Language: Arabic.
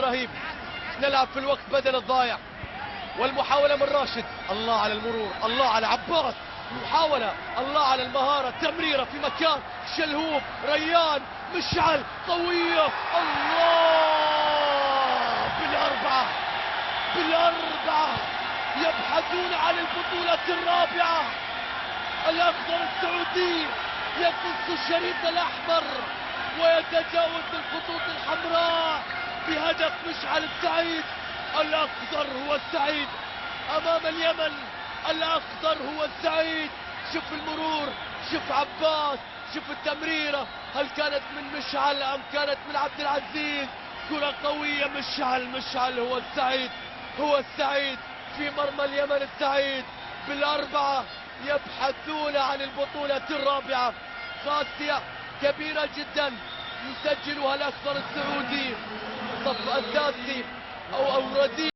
الرهيب. نلعب في الوقت بدل الضايع، والمحاولة من راشد. الله على المرور، الله على عباس، محاولة، الله على المهارة، تمريرة في مكان، شلهوب، ريان، مشعل، قوية، الله بالأربعة، بالأربعة يبحثون عن البطولة الرابعة. الأخضر السعودي يقص الشريط الأحمر ويتجاوز الخطوط الحمراء بهدف مشعل السعيد. الأخضر هو السعيد أمام اليمن، الأخضر هو السعيد. شوف المرور، شوف عباس، شوف التمريرة، هل كانت من مشعل أم كانت من عبد العزيز؟ كرة قوية، مشعل هو السعيد، هو السعيد في مرمى اليمن. السعيد بالأربعة يبحثون عن البطولة الرابعة. خاسية كبيرة جدا يسجلها الأخضر السعودي، صف أساسي أو رديء.